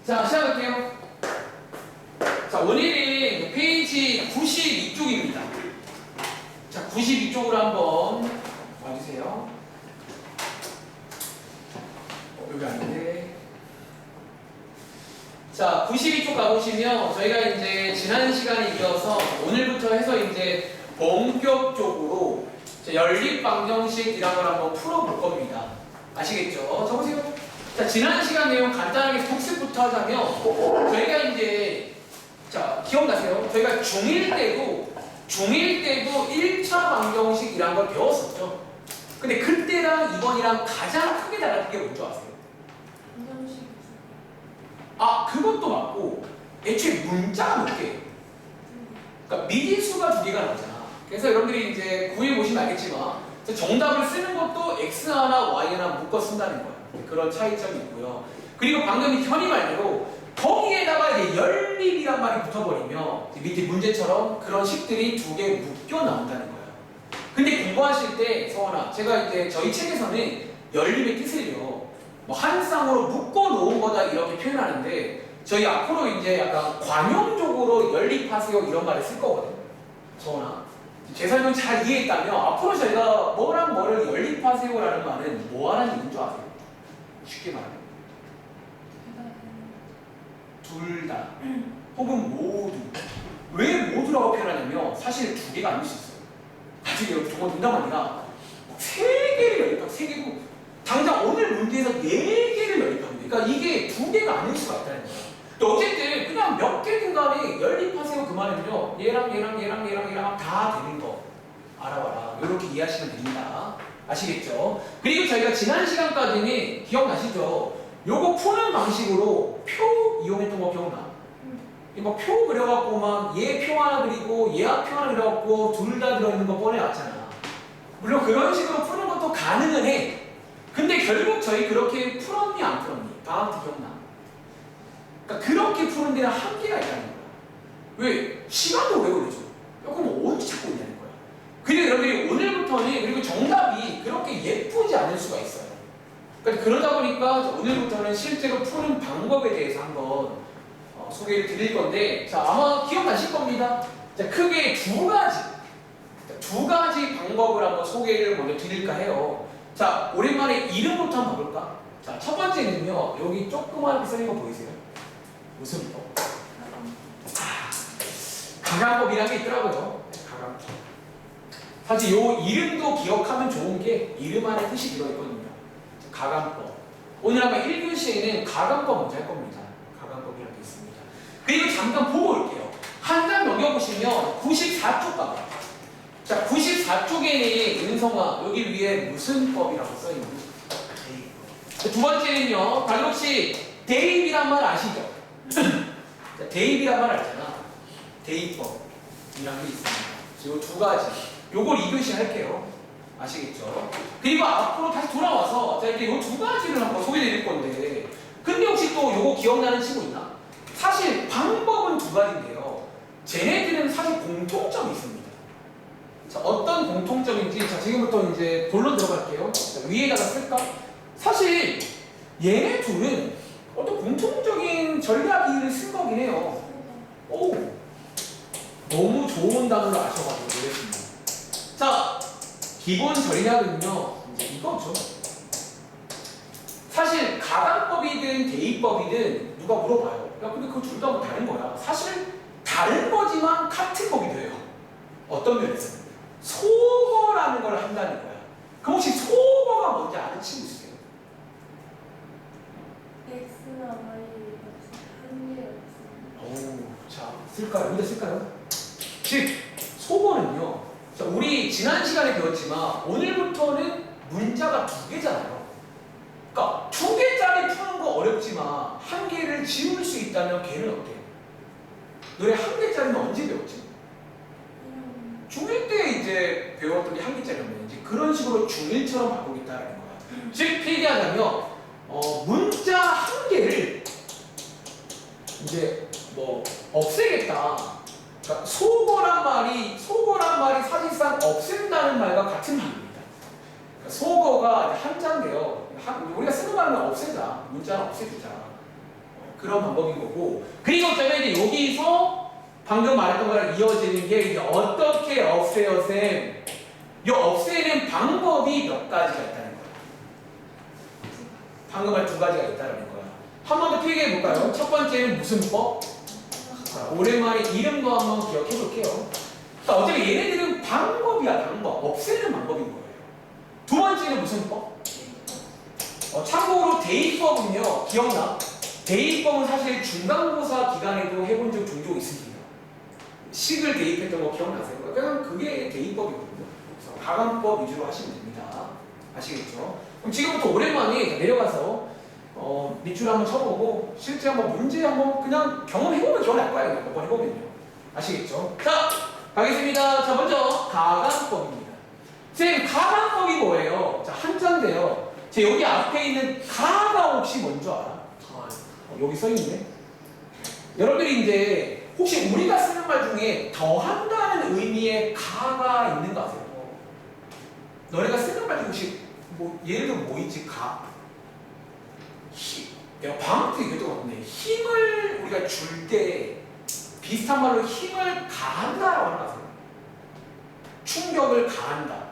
자, 시작할게요. 자, 오늘은 페이지 92쪽입니다. 자, 92쪽으로 한번 와주세요. 여기 아닌데. 자, 92쪽 가보시면 저희가 이제 지난 시간에 이어서 오늘부터 해서 이제 본격적으로 연립 방정식이라는 걸 한번 풀어볼 겁니다. 아시겠죠? 적으세요. 자, 지난 시간 내용 간단하게 복습부터 하자면 저희가 이제 자, 기억나세요? 저희가 중1 때도 1차 방정식이란 걸 배웠었죠. 근데 그때랑 이번이랑 가장 크게 달라진 게 뭔지 아세요? 아, 그것도 맞고 애초에 문자가 몇 개? 그러니까 미지수가 2개가 나오잖아. 그래서 여러분들이 이제 구해보시면 알겠지만 정답을 쓰는 것도 x 하나 y 하나 묶어 쓴다는 거예요. 그런 차이점이 있고요. 그리고 방금 현이 말대로 거기에다가 이제 연립이란 말이 붙어버리면 밑에 문제처럼 그런 식들이 2개 묶여 나온다는 거예요. 근데 공부하실 때 서원아, 제가 이제 저희 책에서는 연립의 뜻을요 뭐 한 쌍으로 묶어 놓은 거다 이렇게 표현하는데 저희 앞으로 이제 약간 관용적으로 연립하세요 이런 말을 쓸 거거든요. 서원아, 제 설명 잘 이해했다면 앞으로 저희가 뭐랑 뭐를 연립하세요라는 말은 뭐 하는 얘기인 줄 아세요? 쉽게 말하면 둘 다 혹은 모두. 왜 모두라고 표현하냐면 사실 2개가 아닐 수 있어요. 나중에 여러분 정말 농담 아니라 3개를 연립하고 3개고 당장 오늘 문제에서 4개를 연립합니다. 그러니까 이게 2개가 아닐 수가 있다는 거예요. 또 어쨌든 그냥 몇 개든 간에 연립하세요 그 말은요 얘랑 다 되는 거 알아봐라 이렇게 이해하시면 됩니다. 아시겠죠? 그리고 저희가 지난 시간까지는 기억나시죠? 요거 푸는 방식으로 표 이용했던 거 기억나? 뭐 표 그려갖고 막 얘 표 하나 그리고 얘 표 하나 그려갖고 둘 다 들어있는 거 뻔해왔잖아. 물론 그런 식으로 푸는 것도 가능은 해. 근데 결국 저희 그렇게 풀었니 안 풀었니? 방학 때 기억나? 그러니까 그렇게 푸는 데는 한계가 있다는 거야. 왜? 시간도 오래 걸리죠. 그럼 언제 찾고 있냐는 거야. 근데 여러분들이 오늘부터는 그리고 정답이 그렇게 예쁘지 않을 수가 있어요. 그러니까 그러다 보니까 오늘부터는 실제로 푸는 방법에 대해서 한번 소개를 드릴 건데, 자, 아마 기억나실 겁니다. 자, 크게 두 가지 방법을 한번 소개를 먼저 드릴까 해요. 자, 오랜만에 이름부터 한번 볼까? 자, 첫 번째는요, 여기 조그맣게 써있는 거 보이세요? 무슨 법? 가강법이라는 게 있더라고요. 가강법. 사실 요 이름도 기억하면 좋은 게 이름 안에 뜻이 들어있거든요. 가강법. 오늘 아마 1교시에는 가강법 먼저 할 겁니다. 가강법이라는 게 있습니다. 그리고 잠깐 보고 올게요. 한 장 넘겨보시면 94쪽 가봐. 자, 94쪽에는 은성아, 여기 위에 무슨 법이라고 써있는지. 두 번째는요, 바로 혹시 대입이란 말 아시죠? 자, 대입이란 말 알잖아. 대입법이란 게 있습니다. 요 두 가지. 요걸 2교시 할게요. 아시겠죠? 그리고 앞으로 다시 돌아와서 자, 이제 요 두 가지를 한번 소개해 드릴 건데, 근데 혹시 또 요거 기억나는 친구 있나? 사실 방법은 두 가지인데요. 쟤네들은 사실 공통점이 있습니다. 자, 어떤 공통점인지, 자, 지금부터 이제 본론 들어갈게요. 자, 위에다가 쓸까? 사실 얘네 둘은 어떤 공통적인 전략을 쓴 거긴 해요. 오, 너무 좋은 단어를 아셔가지고 그랬습니다. 자, 기본 전략은요, 이제 이거죠. 사실 가강법이든 대입법이든 누가 물어봐요. 야, 근데 그거 둘 다 뭐 다른 거야. 사실 다른 거지만 같은 법이 돼요. 어떤 면에서? 소거라는 걸 한다는 거야. 그럼 혹시 소거가 뭔지 아는 친구 있으세요? X나 Y 한개가 있습니다. 오, 자, 쓸까요? 여기다 쓸까요? 즉, 소거는요. 자, 우리 지난 시간에 배웠지만 오늘부터는 문자가 2개잖아요. 그러니까 2개짜리 푸는 거 어렵지만 1개를 지울 수 있다면 걔는 어때요? 너네 1개짜리는 언제 배웠지? 중1 때 이제 배웠던 게 1개짜리였는데 이제 그런 식으로 중1처럼 바꾸겠다라는 거야. 즉, 필기하자면 문자 1개를 이제 뭐 없애겠다. 그러니까 소거란 말이 사실상 없앤다는 말과 같은 말입니다. 그러니까 소거가 한자인데요. 우리가 쓰는 말은 없애자, 문자는 없애주자. 그런 방법인 거고. 그리고 그다음에 이제 여기서 방금 말했던 거랑 이어지는 게 이제 어떻게 없애요, 쌤? 이 없애는 방법이 몇 가지가 있다는 거야. 방금 말 두 가지가 있다는 거야. 한 번 더 필기해 볼까요? 첫 번째는 무슨 법? 자, 오랜만에 이름도 한번 기억해 볼게요. 자, 어차피 얘네들은 방법이야, 방법. 없애는 방법인 거예요. 두 번째는 무슨 법? 참고로 대입법은요, 기억나? 대입법은 사실 중간고사 기간에도 해본 적 종종 있습니다. 식을 대입했던 거 기억나세요? 그냥 그게 대입법이거든요. 그래서 가감법 위주로 하시면 됩니다. 아시겠죠? 그럼 지금부터 오랜만에 내려가서 밑줄 한번 쳐보고 실제 한번 문제 한번 그냥 경험해보면 기억날 거예요. 몇 번 해보면요. 아시겠죠? 자, 가겠습니다. 자, 먼저 가감법입니다. 쌤, 가감법이 뭐예요? 자, 한자인데요. 제 여기 앞에 있는 가가 혹시 뭔지 알아? 여기 써있네. 여러분들이 이제 혹시 우리가 쓰는 말 중에 더한다는 의미의 가가 있는 거 아세요? 너네가 쓰는 말 중에 혹시 뭐 예를 들면 뭐 있지? 가? 내가 방금 때 얘기했던 것 같은데 힘을 우리가 줄 때 비슷한 말로 힘을 가한다라고 하는 거 아세요? 충격을 가한다.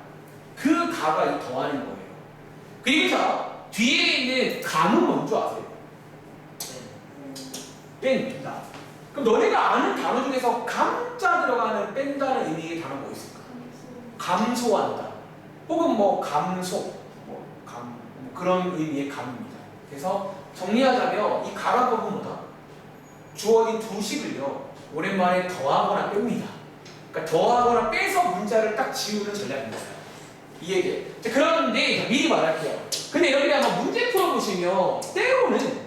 그 가가 이 더하는 거예요. 그리고 자 뒤에 있는 감은 뭔지 아세요? 뺀다. 그럼 너네가 아는 단어 중에서 감자 들어가는 뺀다는 의미의 단어 뭐 있을까? 감소한다. 혹은 뭐 감소, 뭐 그런 의미의 감입니다. 그래서 정리하자면 이 가감법은 뭐다? 주어진 두 식을요 오랜만에 더하거나 뺍니다. 그러니까 더하거나 빼서 문자를 딱 지우는 전략입니다. 이 얘기. 그런데 미리 말할게요. 근데 여러분이 아마 문제 풀어보시면 때로는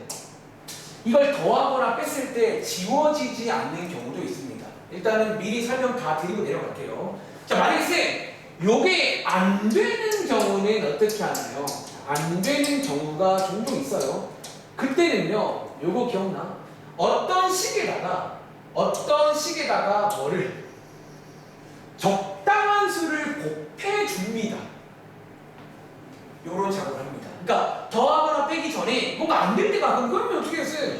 이걸 더하거나 뺐을 때 지워지지 않는 경우도 있습니다. 일단은 미리 설명 다 드리고 내려갈게요. 자, 만약에 쌤, 요게 안 되는 경우는 어떻게 하나요? 안 되는 경우가 종종 있어요. 그때는요, 요거 기억나? 어떤 식에다가 뭐를 적당한 수를 곱해줍니다. 요런 작업을 합니다. 그러니까 더하거나 빼기 전에 뭔가 안 될 때가 가끔 그러면 어떻게 했어요?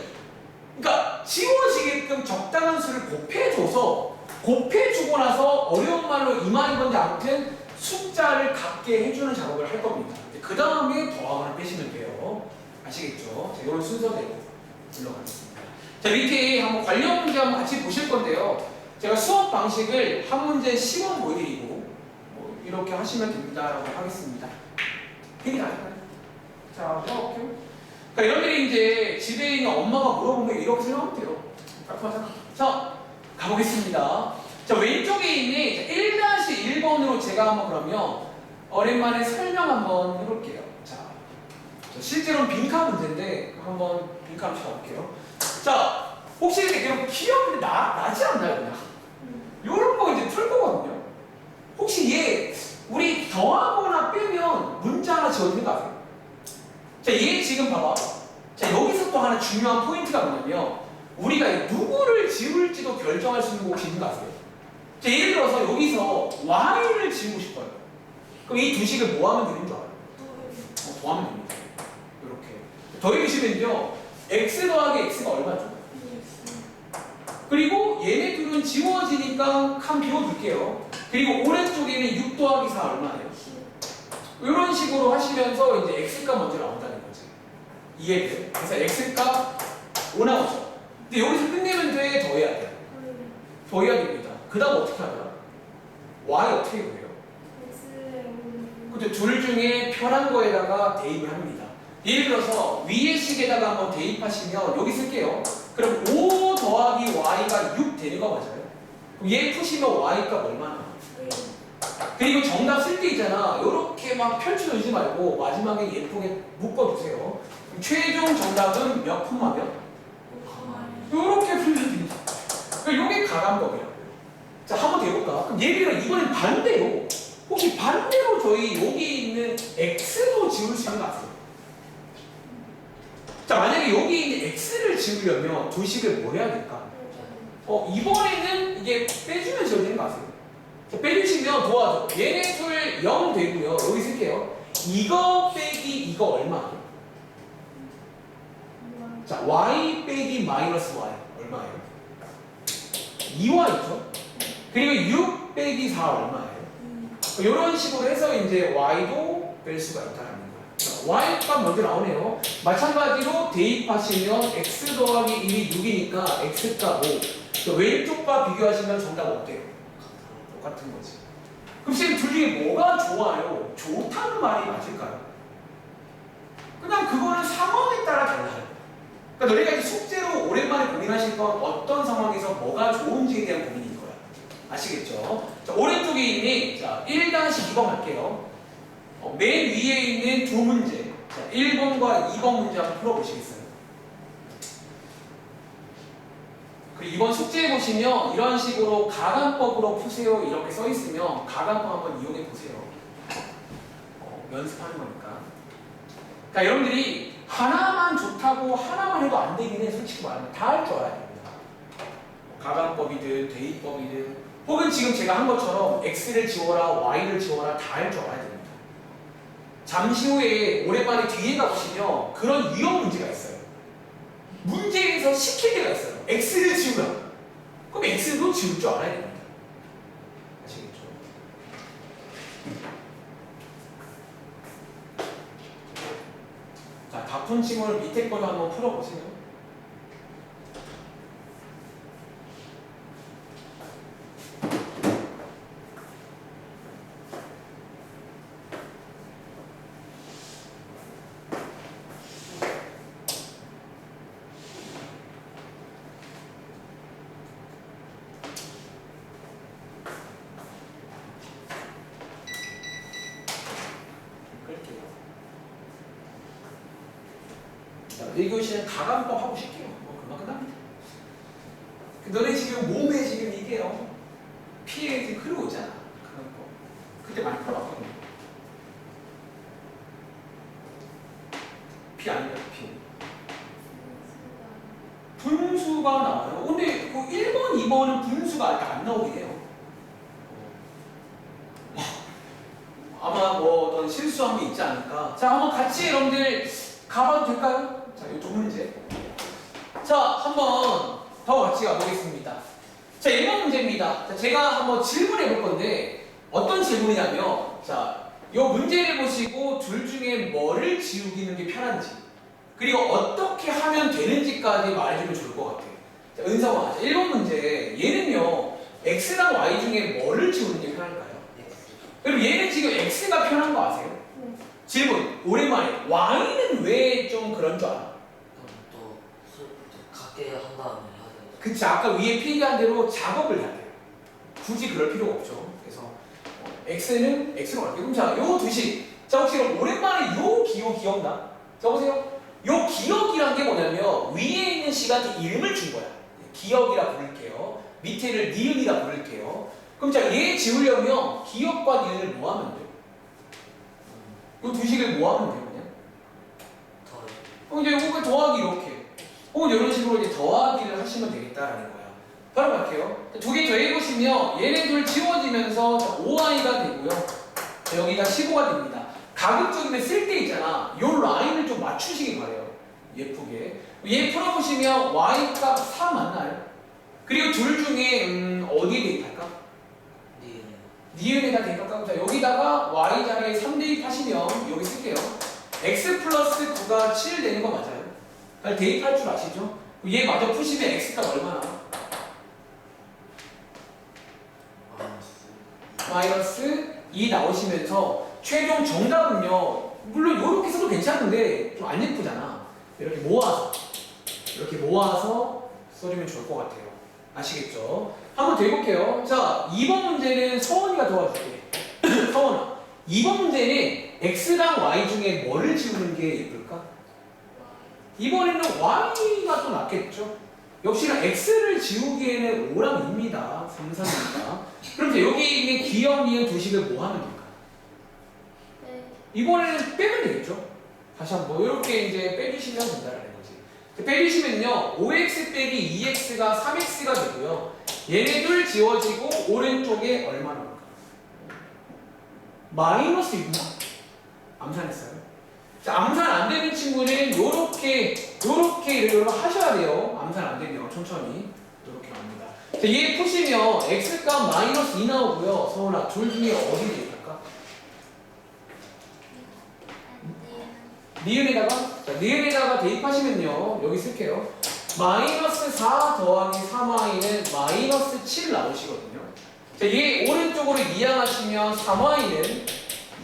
그러니까 지워지게끔 적당한 수를 곱해줘서 곱해주고 나서 어려운 말로 이 말인 건지 아무튼 숫자를 같게 해주는 작업을 할 겁니다. 그 다음에 더하거나 빼시면 돼요. 아시겠죠? 자, 이런 순서대로 불러가겠습니다. 자, 밑에 한번 관련 문제 한번 같이 보실 건데요. 제가 수업 방식을 한 문제 10원 보여드리고 뭐 이렇게 하시면 됩니다라고 하겠습니다. 되게 나을까요? 자, 이렇게. 그러니까 여러분들이 이제 집에 있는 엄마가 물어보면 이렇게 생각하면 돼요. 자, 가보겠습니다. 자, 왼쪽에 있는 1-1번으로 제가 한번 그러면 오랜만에 설명 한번 해볼게요. 자, 실제로는 빈칸 문제인데 한번 빈칸 쳐볼게요. 자, 혹시 이렇게 귀여운데 나지 않나요, 그냥? 요런 거 이제 풀 거거든요. 혹시 얘 우리 더하거나 빼면 문자 하나 지워지는 거 아세요? 자, 얘 지금 봐봐. 자, 여기서 또 하나 중요한 포인트가 뭐냐면 우리가 누구를 지울지도 결정할 수 있는 곳이 있는 거 아세요? 자, 예를 들어서 여기서 y를 지우고 싶어요. 그럼 이 두 식을 뭐 하면 되는 줄 알아요? 더하면 됩니다. 이렇게 더해주시면요 x 더하기 x가 얼마죠? 그리고 얘네 둘은 지워지니까 칸 비워둘게요. 그리고 오른쪽에는 6 더하기 4 얼마예요? 이런 식으로 하시면서 이제 x값 먼저 나온다는 거지. 이해돼요? 그래서 x값 5 나오죠. 근데 여기서 끝내면 돼? 더해야 돼? 더해야 됩니다. 그 다음 어떻게 하더라? y 어떻게 구해요? 그죠? 둘 중에 편한 거에다가 대입을 합니다. 예를 들어서 위의 식에다가 한번 대입하시면 여기 쓸게요. 그럼 5 더하기 y가 6 되는 거 맞아요? 그럼 얘 푸시면 y값 얼마나? 그리고 정답 쓸 때 있잖아. 이렇게 막 펼쳐주지 말고 마지막에 예쁘게 묶어주세요. 그럼 최종 정답은 몇 콤마면? 이렇게 풀면 됩니다. 그러니까 이게 가감법이라고요. 자, 한번 더 해볼까? 그럼 예를 들어 이번엔 반대로 혹시 반대로 저희 여기 있는 x도 지울 수 있는 거 아세요? 자, 만약에 여기 있는 x를 지우려면 두 식을 뭐 해야 될까? 이번에는 이게 빼주면 지워지는 거 아세요? 자, 빼주시면 도와줘. 얘네 둘 0 되고요. 여기 쓸게요. 이거 빼기 이거 얼마? 자, y 빼기 마이너스 y 얼마예요? 2y죠. 그리고 6 빼기 4 얼마예요? 이런 식으로 해서 이제 y도 뺄 수가 있다는 거예요. 자, y 값 먼저 나오네요. 마찬가지로 대입하시면 x 더하기 1이 6이니까 x 값 5. 왼쪽과 비교하시면 정답 어때요? 똑같은 거지. 그럼 선생님 둘 중에 뭐가 좋아요? 좋다는 말이 맞을까요? 그냥 그거는 상황에 따라 달라요. 그러니까 너네가 이제 숙제로 오랜만에 고민하실 건 어떤 상황에서 뭐가 좋은지에 대한 고민인 거야. 아시겠죠? 자, 오른쪽에 있는 자, 1-2번 할게요. 맨 위에 있는 두 문제. 자, 1번과 2번 문제 한번 풀어보시겠어요? 그리고 이번 숙제에 보시면 이런 식으로 가간법으로 푸세요 이렇게 써 있으면 가간법 한번 이용해 보세요. 연습하는 거니까. 그러니까 여러분들이 하나만 좋다고 하나만 해도 안 되긴 해. 솔직히 말하면 다 할 줄 알아야 됩니다. 가간법이든 대입법이든 혹은 지금 제가 한 것처럼 x를 지워라 y를 지워라 다 할 줄 알아야 됩니다. 잠시 후에 오랜만에 뒤에 가보시면 그런 유형 문제가 있어요. 문제에서 시킬 때가 있어요. x를 지우라. 그럼 x도 지울 줄 알아야 됩니다. 아시겠죠? 자, 다푼 친구를 밑에 걸로 한번 풀어보세요. 끌게요. 자, 1교시는 가간법 하고 싶게요. 뭐 금방 끝납니다. 너네 지금 몸에 지금 이게요. 피해 지금 흐르고있잖아. 가간법. 그때 많이 풀어봤거든요. 피 아니면 피. 분수가 나와요. 근데 그 1번, 2번은 분수가 아직 안 나오긴 해요. 아마 뭐 어떤 실수한 게 있지 않을까. 자, 한번 같이 여러분들 가봐도 될까요? 자, 이쪽 문제. 자, 한번 더 같이 가보겠습니다. 자, 1번 문제입니다. 자, 제가 한번 질문해 볼 건데 어떤 질문이냐면 자, 이 문제를 보시고 둘 중에 뭐를 지우기는 게 편한지 그리고 어떻게 하면 되는지까지 말해주면 좋을 것 같아요. 자, 은성아, 1번 문제 얘는요 x랑 y 중에 뭐를 지우는 게 편할까요? 그럼 얘는 지금 x가 편한 거 아세요? 네. 질문 오랜만에 y는 왜 좀 그런 줄 알아? 또 갖게 한 다음에 해야 돼요. 그치, 아까 위에 필기한 대로 작업을 해야 돼요. 굳이 그럴 필요가 없죠. 그래서 x는 x로 갈게요. 그럼 자, 요 두식. 자, 혹시 오랜만에 요 기억 기억나? 자, 보세요. 요 기억이란 게 뭐냐면 위에 있는 시간에 이름을 준 거야. 기억이라 부를게요. 밑에를 니은이라 부를게요. 그럼 자, 얘 지우려면 기억과 니은을 뭐 하면 돼요? 요 두식을 뭐 하면 돼요? 그냥? 이제 이거 더하기 이렇게. 혹은 이런 식으로 이제 더하기를 하시면 되겠다라는 거야. 바로 갈게요. 두 개 더해보시면 얘네들 지워지면서 5i가 되고요. 자, 여기가 15가 됩니다. 가급적이면 쓸 때 있잖아. 요 라인을 좀 맞추시기 바래요. 예쁘게. 얘 풀어보시면 y 값 3 맞나요? 그리고 둘 중에 어디에 대입할까? 니은에다 대입할까? 자, 여기다가 y 자리에 3 대입하시면 여기 쓸게요. x 플러스 9가 7 되는 거 맞아요? 대입할 줄 아시죠? 얘 마저 푸시면 x값 얼마나? 마이너스 2 나오시면서 최종 정답은요 물론 이렇게 써도 괜찮은데 좀 안 예쁘잖아. 이렇게 모아서 써주면 좋을 것 같아요. 아시겠죠? 한번 더 해볼게요. 자, 2번 문제는 서원이가 도와줄게. 서원아, 2번 문제는 x랑 y 중에 뭐를 지우는 게 예쁠까? 이번에는 y가 또 낫겠죠? 역시나 x를 지우기에는 5랑 2입니다. 3, 3입니다. 그럼 이제 여기 있는 기억, 니은 두식을 뭐 하면 될까? 네. 이번에는 빼면 되겠죠? 다시 한번 이렇게 이제 빼주시면 된다는 거지. 빼주시면요 5x 빼기 2x가 3x가 되고요. 얘네들 지워지고 오른쪽에 얼마 나올까? 마이너스 6나? 암산했어요? 자, 암산 안 되는 친구는 요렇게 이렇게 하셔야 돼요. 암산 안 되면 천천히 이렇게 갑니다. 자, 얘 푸시면 x값 마이너스 2 나오고요. 서울아, 둘 중에 어디 대입할까? 니은에다가, 자, 니은에다가 대입하시면요. 여기 쓸게요. 마이너스 4 더하기 3y는 마이너스 7 나오시거든요. 자, 얘 오른쪽으로 이항하시면 3y는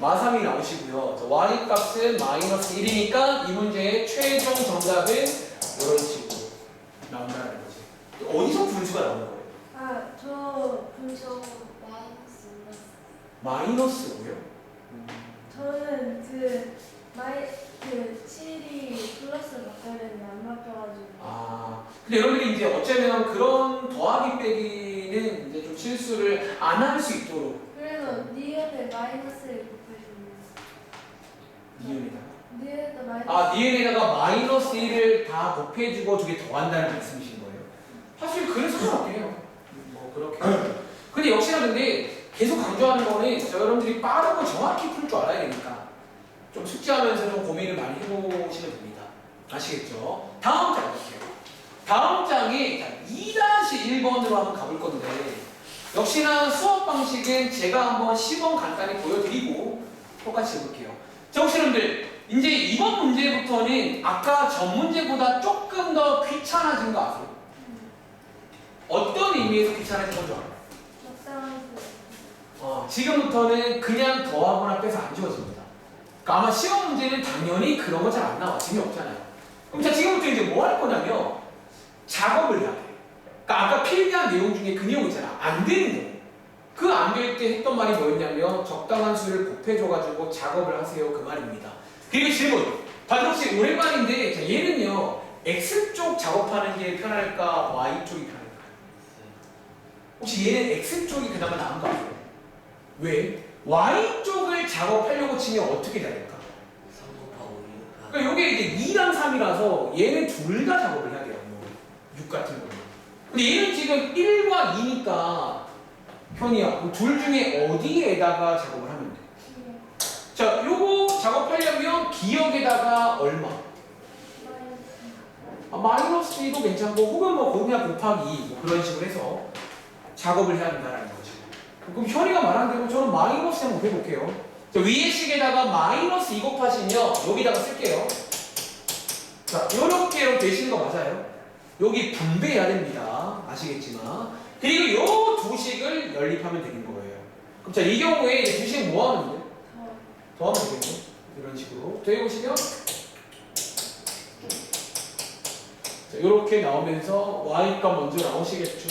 마3이 나오시고요. 자, y 값은 마이너스 1이니까 이 문제의 최종 정답은 이런 식으로 나온다는 거지. 어디서 분수가 나오는 거예요? 아, 저 분수 마이너스 마이너스 5요? 저는 그 7이 플러스 바뀌어야 되는데 안 바뀌어가지고. 아, 근데 여러분들이 이제 어쩌면 그런 더하기 빼기는 이제 좀 실수를 안 할 수 있도록 그래서 니은에 마이너스를 곱해주면. 니은에다가 니은에다 마이너스. 아, 니은에다가 마이너스 1을 다 곱해주고 두 개 더한다는 말씀이신 거예요? 사실 그래서 상관없긴 해요. 뭐 그렇게. 근데 역시나 근데 계속 강조하는 거는 저 여러분들이 빠르고 정확히 풀 줄 알아야 되니까 좀 숙지하면서 좀 고민을 많이 해보시면 됩니다. 아시겠죠? 다음 장 볼게요. 다음 장이 2-1번으로 한번 가볼 건데 역시나 수업 방식은 제가 한번 시범 간단히 보여드리고 똑같이 해볼게요. 자, 혹시 여러분들 이제 이번 문제부터는 아까 전 문제보다 조금 더 귀찮아진 거 아세요? 어떤 의미에서 귀찮아진 건 줄 알아요? 적당한 수. 지금부터는 그냥 더하거나 빼서 안 지워집니다. 그러니까 아마 시험 문제는 당연히 그런 거 잘 안 나와. 재미없잖아요. 그럼 자, 지금부터 이제 뭐 할 거냐면 작업을 해야 돼. 그러니까 아까 필기한 내용 중에 그 내용 있잖아. 안 되는 거. 그 안 될 때 했던 말이 뭐였냐면 적당한 수를 곱해줘가지고 작업을 하세요. 그 말입니다. 그리고 질문. 다들 혹시 오랜만인데 자, 얘는요. X쪽 작업하는 게 편할까? Y쪽이 편할까? 혹시 얘는 X쪽이 그나마 나은 거 아세요? 왜? Y쪽을 작업하려고 치면 어떻게 돼야 될까? 3 곱하고 6. 그러니까 이게 이제 2랑 3이라서 얘는 둘 다 작업을 해야 돼요. 뭐, 6 같은 거는. 근데 얘는 지금 1과 2니까 현이야. 그럼 둘 중에 어디에다가 작업을 하면 돼? 자, 요거 작업하려면 기역에다가 얼마? 마이너스 2도 괜찮고 혹은 뭐 그냥 곱하기 2 뭐 그런 식으로 해서 작업을 해야 된다는 거죠. 그럼 현이가 말한 대로 저는 마이너스 한번 해볼게요. 자, 위에 식에다가 마이너스 2 곱하시면 여기다가 쓸게요. 자, 요렇게 되시는 거 맞아요? 여기 분배해야 됩니다. 아시겠지만. 그리고 요 두 식을 연립하면 되는 거예요. 그럼 자, 이 경우에 이 두 식 뭐 하면 돼? 더하면 되겠죠? 이런 식으로. 더해보시면 자, 요렇게 나오면서 y값 먼저 나오시겠죠?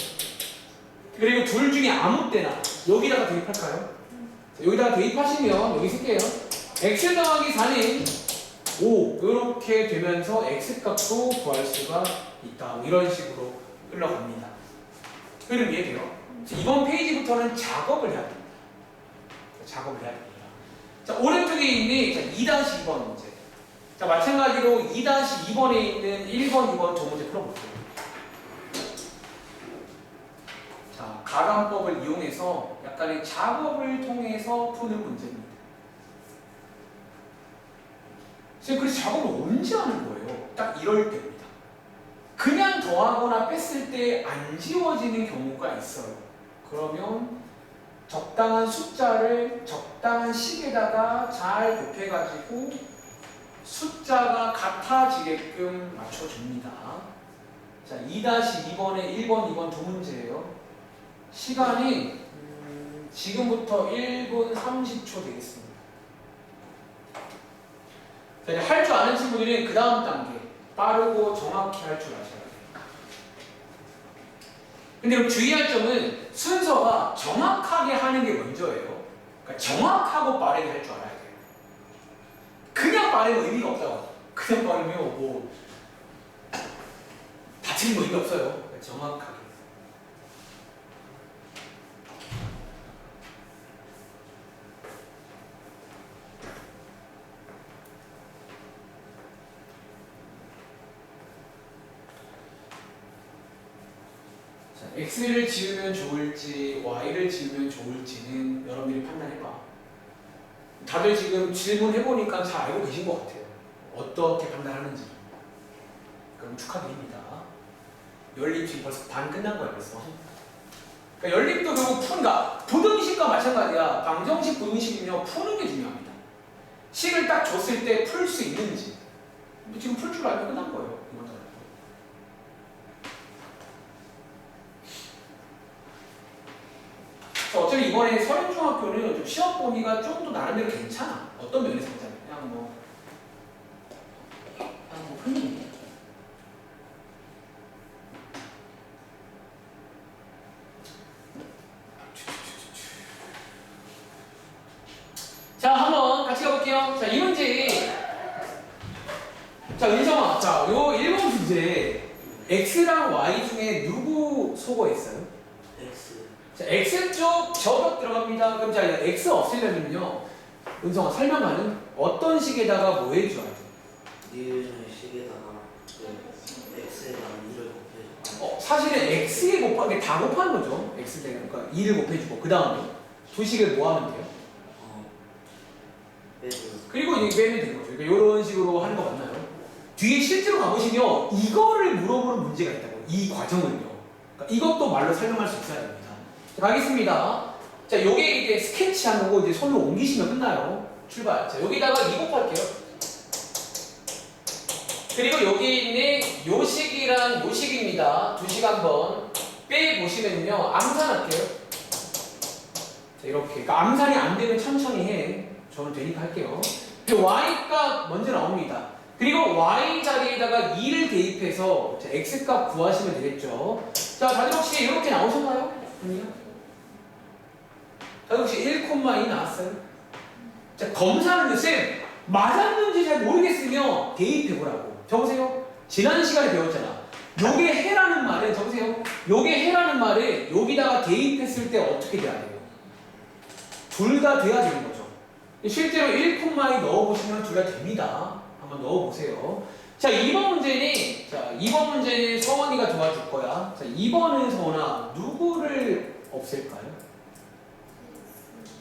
그리고 둘 중에 아무 때나 여기다가 대입할까요? 자, 여기다가 대입하시면 여기 쓸게요. x 더하기 4는 5 이렇게 되면서 x값도 구할 수가 있다. 뭐 이런 식으로 흘러갑니다. 흐름 이해돼요? 자, 이번 페이지부터는 작업을 해야 됩니다. 작업을 해야 됩니다. 자, 오른쪽에 있는 2-2번 문제. 자, 마찬가지로 2-2번에 있는 1번, 2번 두 문제 풀어볼게요. 자, 가감법을 이용해서 약간의 작업을 통해서 푸는 문제입니다. 지금 그래서 작업을 언제 하는 거예요? 딱 이럴 때입니다. 그냥 더하거나 뺐을 때 안 지워지는 경우가 있어요. 그러면 적당한 숫자를 적당한 식에다가 잘 곱해가지고 숫자가 같아지게끔 맞춰줍니다. 자, 2-2번에 1번, 2번 두 문제예요. 시간이 지금부터 1분 30초 되겠습니다. 자, 이제 할 줄 아는 친구들은 그 다음 단계 빠르고 정확히 할 줄 아셔야 돼요. 근데 그럼 주의할 점은 순서가 정확하게 하는 게 먼저예요. 그러니까 정확하고 빠르게 할 줄 알아야 돼요. 그냥 빠르면 의미가 없다고. 그냥 빠르면 뭐 다치는 거 의미 없어요. 그러니까 정확하게. x를 지으면 좋을지 y를 지으면 좋을지는 여러분들이 판단해봐. 다들 지금 질문해보니까 잘 알고 계신 것 같아요. 어떻게 판단하는지. 그럼 축하드립니다. 연립 지금 벌써 반 끝난 거야 벌써. 그러니까 연립도 결국 푼다. 부등식과 마찬가지야. 방정식, 부등식이며 푸는 게 중요합니다. 식을 딱 줬을 때 풀 수 있는지. 근데 지금 풀 줄 알면 끝난 거예요. 이건 다. 어차피 이번에 서울중학교는 좀 시험 범위가 좀 더 나름대로 괜찮아. 어떤 면에서 보자면 그냥 뭐 흥미. 자, 한번 같이 가볼게요. 자, 이 문제. 자, 은성아. 자, 요 1번 문제. X랑 Y 중에 누구 소거했어요? X. 자, X쪽 저격 들어갑니다. 그럼 자, X 없애려면요. 은성아, 설명하는 어떤 식에다가 뭐 해줘야 돼? 니은의 식에다가 그 X에다가 2를 곱해줘. 사실은 X에 곱하기 다 곱하는 거죠. X 되는 그러니까 2를 곱해주고 그 다음에 두 식을 뭐 하면 돼요? 빼줘. 그리고 이제 빼면 되는 거죠. 그러니까 이런 식으로 하는 거 맞나요? 뒤에 실제로 가보시면 이거를 물어보는 문제가 있다고. 이 과정을요. 그러니까 이것도 말로 설명할 수 있어야 됩니다. 자, 가겠습니다. 자, 요게 이제 스케치한 거고 이제 손으로 옮기시면 끝나요. 출발. 자, 여기다가 2 곱할게요. 그리고 여기 있는 요 식이랑 요 식입니다. 두 식 한번 빼보시면요. 암산할게요. 자, 이렇게. 그러니까 암산이 안 되면 천천히 해. 저는 되니까 할게요. y값 먼저 나옵니다. 그리고 y 자리에다가 2를 대입해서 자, x값 구하시면 되겠죠. 자, 다들 혹시 이렇게 나오셨나요? 아니요? 다들 혹시 1,2 나왔어요? 자, 검사하는데 쌤 맞았는지 잘 모르겠으면 대입해보라고. 적으세요. 지난 시간에 배웠잖아. 요게 해라는 말은 적으세요. 요게 해라는 말은 여기다가 대입했을 때 어떻게 돼야 돼요? 둘 다 돼야 되는 거죠. 실제로 1,2 넣어보시면 둘 다 됩니다. 한번 넣어보세요. 자, 2번 문제는 성원이가 도와줄 거야. 자, 2번은 성원아, 누구를 없앨까요?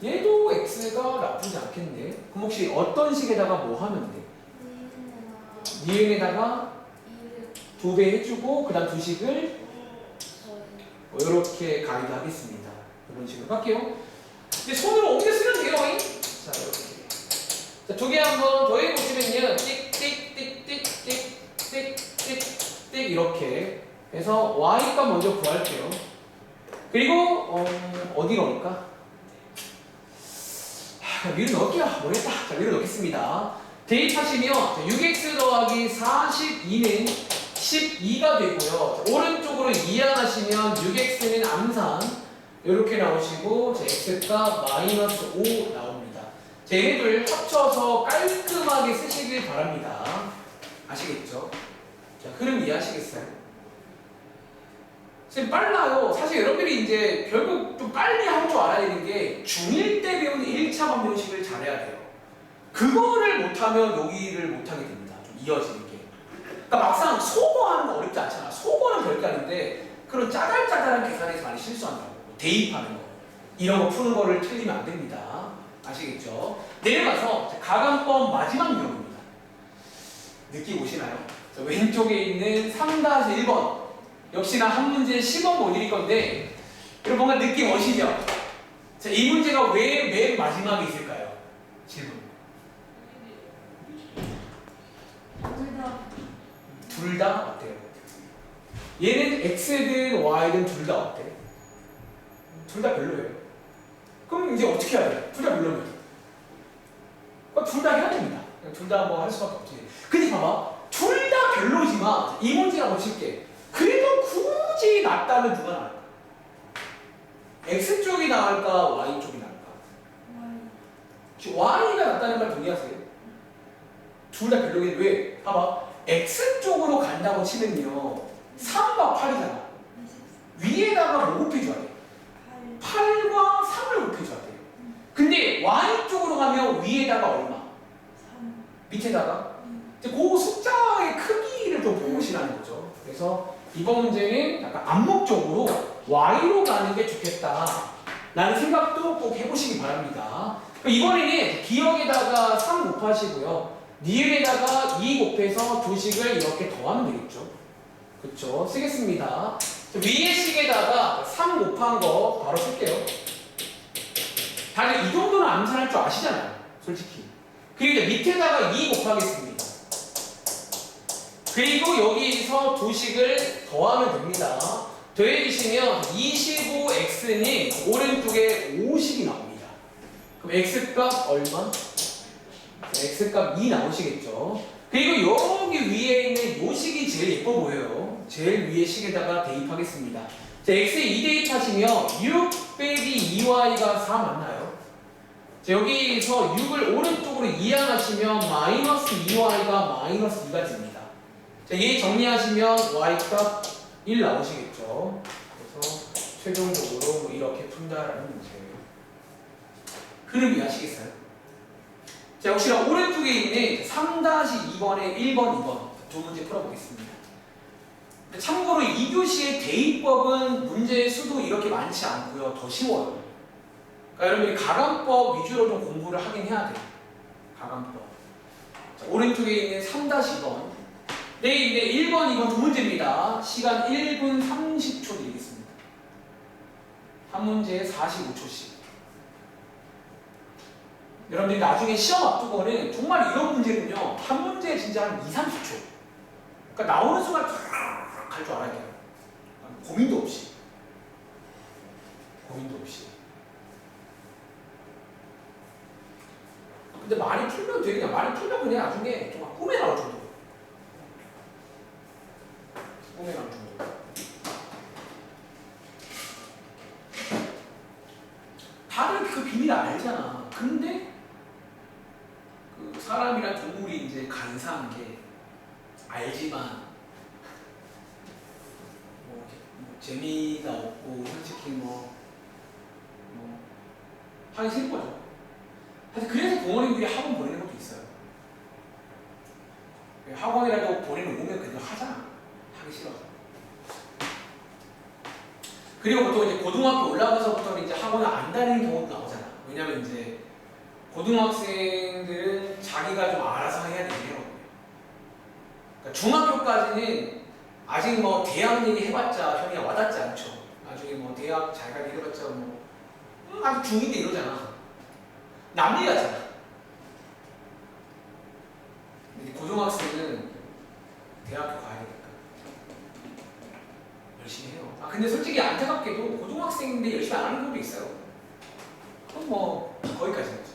얘도 x가 나쁘지 않겠네. 그럼 혹시 어떤 식에다가 뭐 하면 돼? 니은에다가 2배 해주고, 그 다음 두 식을 이렇게 가이드 하겠습니다. 이런 식으로 할게요. 이제 손으로 옮겨 쓰면 돼요. 자, 이렇게. 자, 두 개 한번 더해보시면요. 띡 이렇게 해서 y값 먼저 구할게요. 그리고 어디로 넣을까? 위로 넣을게요. 모르겠다. 자, 위로 넣겠습니다. 대입하시면 6x 더하기 42는 12가 되고요. 자, 오른쪽으로 이항하시면 6x는 암산 이렇게 나오시고 자, x값 마이너스 5 나옵니다. 자, 얘네들 합쳐서 깔끔하게 쓰시길 바랍니다. 아시겠죠? 자, 흐름 이해하시겠어요? 지금 빨라요. 사실 여러분들이 이제 결국 좀 빨리 할 줄 알아야 되는 게 중1 때 배우는 1차 방정식을 잘해야 돼요. 그거를 못하면 여기를 못하게 됩니다. 좀 이어지는 게. 그러니까 막상 소거하는 거 어렵지 않잖아. 소거는 별게 아닌데 그런 짜잘짜잘한 계산에서 많이 실수한다고. 대입하는 거. 이런 거 푸는 거를 틀리면 안 됩니다. 아시겠죠? 내려가서 가감법 마지막 유형입니다. 느낌 오시나요? 자, 왼쪽에 있는 3-1번. 역시나 한 문제 10원 못 드릴 건데 여러분 뭔가 느낌 오시죠? 자, 이 문제가 왜 맨 마지막에 있을까요? 질문. 둘 다 어때요? 얘는 x든 y든 둘 다 어때? 둘 다 별로예요. 그럼 이제 어떻게 해야 돼? 둘 다 별로면 둘 다 해야 됩니다. 둘 다 뭐 할 수밖에 없지. 근데 봐봐, 둘 다 별로지만 이 문제라고 칠게. 그래도 굳이 낫다면 누가 나을까? x 쪽이 나을까? y 쪽이 나을까? y가 낫다는 말 동의하세요? 둘 다 별로긴. 왜? 봐봐, x 쪽으로 간다고 치면요 3과 8이잖아. 위에다가 뭐 곱해줘야 돼? 8과 3을 곱해줘야 돼. 근데 y 쪽으로 가면 위에다가 얼마? 밑에다가? 이제 그 숫자의 크기를 좀 보시라는 거죠. 그래서 이번 문제는 약간 암묵적으로 y로 가는 게 좋겠다 라는 생각도 꼭 해보시기 바랍니다. 이번에는 기억에다가 3 곱하시고요. 니은에다가 2 곱해서 두식을 이렇게 더하면 되겠죠. 그쵸? 쓰겠습니다. 위에 식에다가 3 곱한 거 바로 쓸게요. 다들 이 정도는 암산할 줄 아시잖아요. 솔직히. 그리고 이제 밑에다가 2 곱하겠습니다. 그리고 여기서 두식을 더하면 됩니다. 더해주시면 25x는 오른쪽에 50이 나옵니다. 그럼 x값 얼마? x값 2 나오시겠죠. 그리고 여기 위에 있는 요 식이 제일 예뻐 보여요. 제일 위에 식에다가 대입하겠습니다. 자, x에 2 대입하시면 6 빼기 2y가 4 맞나요? 자, 여기서 6을 오른쪽으로 이항하시면 마이너스 2y가 마이너스 2가 됩니다. 자, 얘 정리하시면 y값 1 나오시겠죠. 그래서 최종적으로 뭐 이렇게 푼다라는 문제예요. 흐름 이해하시겠어요? 자, 혹시나 오른쪽에 있는 3-2번에 1번, 2번 두 문제 풀어보겠습니다. 참고로 2교시의 대입법은 문제의 수도 이렇게 많지 않고요. 더 쉬워요. 그러니까 여러분이 가감법 위주로 좀 공부를 하긴 해야 돼요. 가감법. 자, 오른쪽에 있는 3-2번. 네, 이제 1번, 2번 두 문제입니다. 시간 1분 30초 드리겠습니다. 한 문제에 45초씩. 여러분들이 나중에 시험 앞두고는 정말 이런 문제는요, 한 문제에 진짜 한 2-30초. 그러니까 나오는 순간 쫙 갈 줄 알아야 돼요. 고민도 없이. 고민도 없이. 근데 많이 풀면 되게 그냥 많이 풀면 그냥 나중에 정말 꿈에 나올 정도. 꿈에 나올 정도. 다들 그 비밀 알잖아. 근데 그 사람이랑 동물이 이제 간사한 게 알지만 뭐 재미가 없고 솔직히 뭐 하기 싫은 거죠. 사실 그래서 부모님들이 학원 보내는 것도 있어요. 학원이라도 보내는 오면 그래도 하잖아. 하기 싫어서. 그리고 보통 이제 고등학교 올라가서부터는 이제 학원을 안 다니는 경우도 나오잖아. 왜냐면 이제 고등학생들은 자기가 좀 알아서 해야 되긴 해거든요. 그러니까 중학교까지는 아직 뭐 대학 얘기 해봤자 형이 와닿지 않죠. 나중에 뭐 대학 잘 가게 해봤자 뭐 아직 중2인데 이러잖아. 남 얘기하잖아. 근데 고등학생은 대학교 가야 되니까 열심히 해요. 아 근데 솔직히 안타깝게도 고등학생인데 열심히 안 하는 것도 있어요. 그럼 뭐 거기까지는.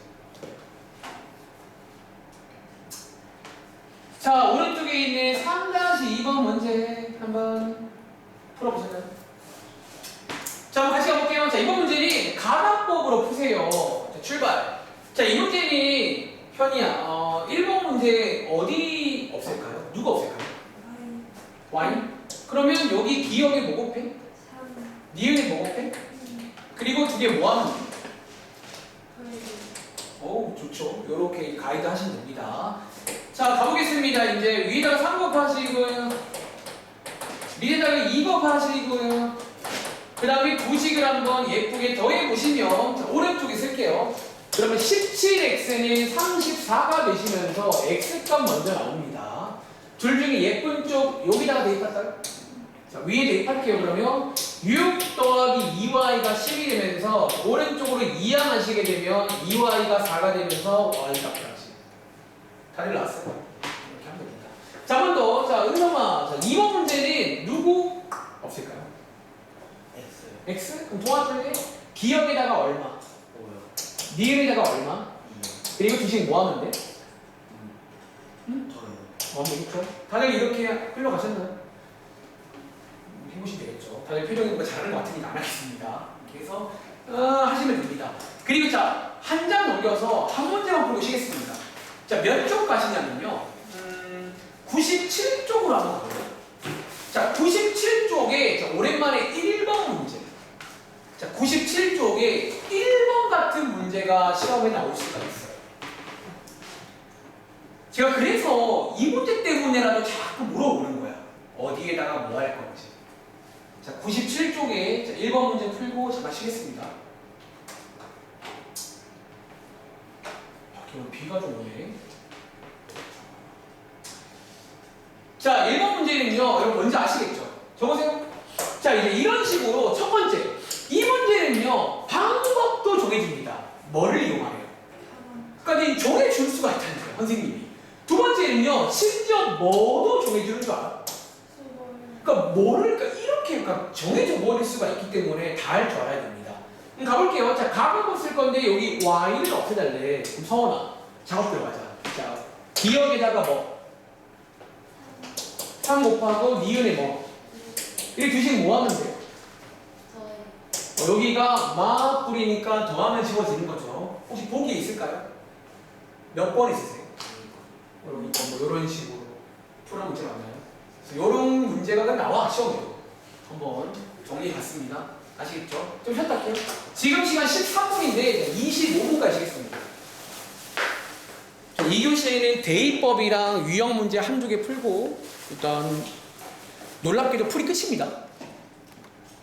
자, 오른쪽에 있는 3-2번 문제 한번 풀어보세요. 자, 한번 같이 가볼게요. 자, 이번 문제는 가감법으로 푸세요. 자, 출발. 자, 이 문제는 현이야. 1번 문제 어디 없을까요? 누가 없을까요? Y. 그러면 여기 기억에 뭐 곱해? 3. 니은에 뭐 곱해? 그리고 두 개 모아놓은 거. 오, 좋죠. 요렇게 가이드 하시면 됩니다. 자, 가보겠습니다. 이제 위에다가 3 곱하시고요. 밑에다가 2 곱하시고요. 그 다음에 두식을 한번 예쁘게 더해보시면, 자, 오른쪽에 쓸게요. 그러면 17x는 34가 되시면서 x값 먼저 나옵니다. 둘 중에 예쁜 쪽 여기다가 대입할까요? 자, 위에 대입할게요. 그러면 6 더하기 2y가 10이 되면서 오른쪽으로 이항하시게 되면 2y가 4가 되면서 y값 하시. 다들 나왔어요? 이렇게 하면 됩니다. 자, 한 번 더. 자, 은성아. 자, 2번 문제는 누구 없을까요? x. 그럼 동화줄에 기억에다가 얼마? 니은에다가 얼마? 그리고 주식 뭐 하면 돼? 되겠죠? 다들 이렇게 흘러가셨나요? 해보시면 되겠죠. 다들 표정이 뭔가 잘하는 것 같으니까 안 하겠습니다. 이렇게 해서 하시면 됩니다. 그리고 자, 한 장 넘겨서 한 문제만 보고 쉬겠습니다. 자, 몇 쪽 가시냐면요. 97쪽으로 한번 가볼게요. 자, 97쪽에 자, 오랜만에 1번 문제. 자, 97쪽에 1번 같은 문제가 시험에 나올 수가 있어요. 제가 그래서 이 문제 때문에라도 자꾸 물어보는 거야. 어디에다가 뭐 할 건지. 자, 97쪽에 자, 1번 문제 풀고 잠깐 쉬겠습니다. 오늘 비가 좀 오네. 자, 1번 문제는요, 여러분 뭔지 아시겠죠? 적으세요. 자, 이제 이런 식으로 첫 번째. 이 문제는요, 방법도 정해줍니다. 뭐를 이용하래요? 그러니까 이 정해줄 수가 있다는 거예요, 선생님이. 두 번째는요, 심지어 뭐도 정해주는 줄 알아? 그러니까 뭐를, 그러니까 이렇게 그러니까 정해져 버릴 수가 있기 때문에 다 할 줄 알아야 됩니다. 가볼게요. 자, 각은 쓸 건데 여기 y를 없애달래. 그럼 성원아, 작업 들어가자. 자, 기억에다가 뭐? 3 곱하고 니은에 뭐? 이렇게 두시면 뭐 하면 돼요? 여기가 맞불이니까 더하면 지워지는 거죠. 혹시 보기에 있을까요? 몇 번 있으세요? 여기 뭐 이런 식으로 풀한 문제 맞나요? 이런 문제가 나와 시험에도 한번 정리 갔습니다. 아시겠죠? 좀 쉬었다 할게요. 지금 시간 13분인데 25분까지 하겠습니다. 2교시에는 대입법이랑 유형 문제 한두 개 풀고 일단 놀랍게도 풀이 끝입니다.